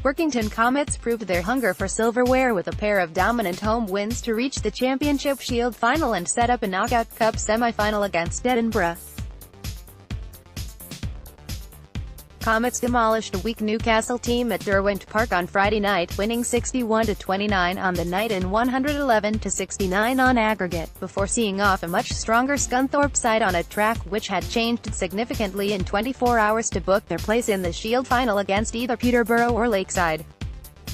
Workington Comets proved their hunger for silverware with a pair of dominant home wins to reach the Championship Shield final and set up a Knockout Cup semi-final against Edinburgh. Comets demolished a weak Newcastle team at Derwent Park on Friday night, winning 61-29 on the night and 111-69 on aggregate, before seeing off a much stronger Scunthorpe side on a track which had changed significantly in 24 hours to book their place in the Shield final against either Peterborough or Lakeside.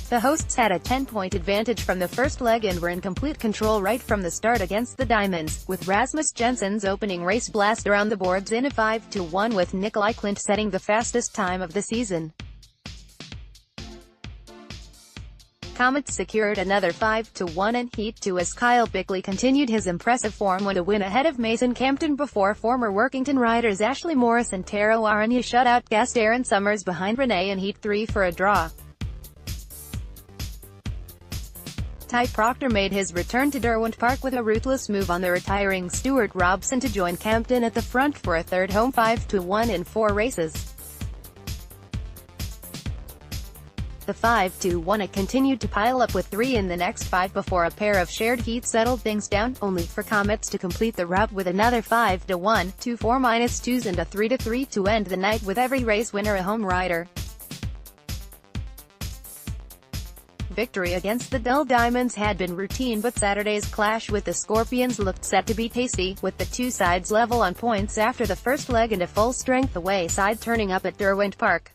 The hosts had a 10-point advantage from the first leg and were in complete control right from the start against the Diamonds, with Rasmus Jensen's opening race blast around the boards in a 5-1 with Nikolai Klint setting the fastest time of the season. Comets secured another 5-1 in Heat 2 as Kyle Bickley continued his impressive form with a win ahead of Mason Campton before former Workington riders Ashley Morris and Taro Aranya shut out guest Aaron Summers behind Renee in Heat 3 for a draw. Ty Proctor made his return to Derwent Park with a ruthless move on the retiring Stuart Robson to join Campton at the front for a third home 5-1 in 4 races. The 5-1 continued to pile up with 3 in the next 5 before a pair of shared heats settled things down, only for Comets to complete the rout with another 5-1, 2 4-2s and a 3-3 to end the night with every race winner a home rider. Victory against the dull Diamonds had been routine, but Saturday's clash with the Scorpions looked set to be tasty, with the two sides level on points after the first leg and a full-strength away side turning up at Derwent Park.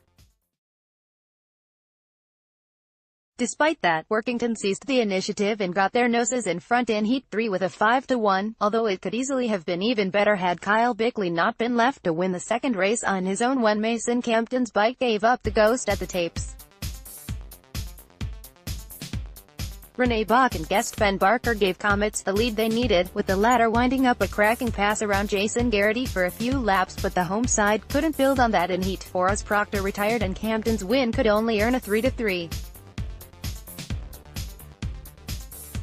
Despite that, Workington seized the initiative and got their noses in front in Heat 3 with a 5-1, although it could easily have been even better had Kyle Bickley not been left to win the second race on his own when Mason Campton's bike gave up the ghost at the tapes. Renee Bach and guest Ben Barker gave Comets the lead they needed, with the latter winding up a cracking pass around Jason Garrity for a few laps, but the home side couldn't build on that in Heat 4 as Proctor retired and Campton's win could only earn a 3-3.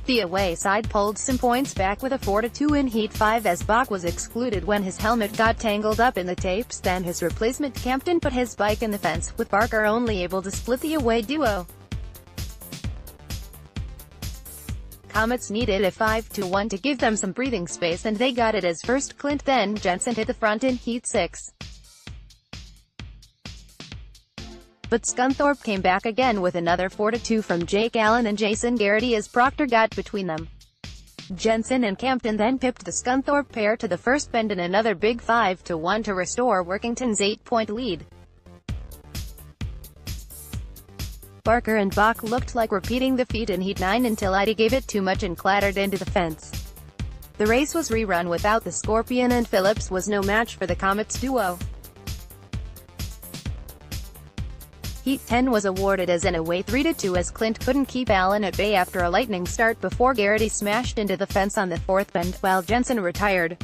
The away side pulled some points back with a 4-2 in Heat 5 as Bach was excluded when his helmet got tangled up in the tapes. Then his replacement Campton put his bike in the fence, with Barker only able to split the away duo. Comets needed a 5-1 to give them some breathing space, and they got it as first Klint then Jensen hit the front in Heat 6. But Scunthorpe came back again with another 4-2 from Jake Allen and Jason Garrity as Proctor got between them. Jensen and Campton then pipped the Scunthorpe pair to the first bend in another big 5-1 to restore Workington's 8-point lead. Barker and Bach looked like repeating the feat in Heat 9 until Ida gave it too much and clattered into the fence. The race was rerun without the Scorpion, and Phillips was no match for the Comets duo. Heat 10 was awarded as an away 3-2 as Klint couldn't keep Allen at bay after a lightning start before Garrity smashed into the fence on the fourth bend, while Jensen retired.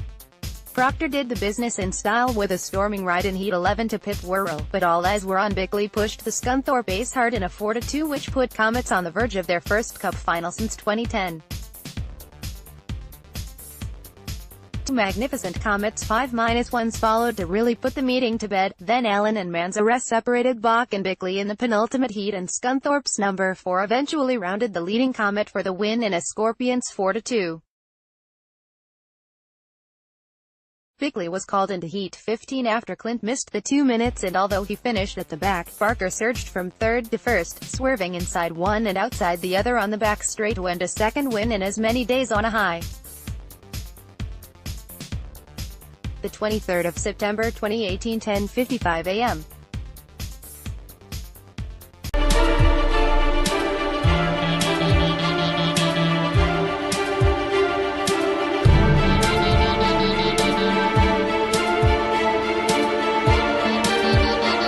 Proctor did the business in style with a storming ride in Heat 11 to pit Worrell, but all eyes were on Bickley pushed the Scunthorpe ace hard in a 4-2 which put Comets on the verge of their first Cup final since 2010. Two magnificent Comets 5-1s followed to really put the meeting to bed, then Allen and Manzarek separated Bach and Bickley in the penultimate heat, and Scunthorpe's number 4 eventually rounded the leading Comet for the win in a Scorpions 4-2. Bickley was called into Heat 15 after Klint missed the 2 minutes, and although he finished at the back, Barker surged from third to first, swerving inside one and outside the other on the back straight to end a second win in as many days on a high. The 23rd of September 2018, 10:55 a.m.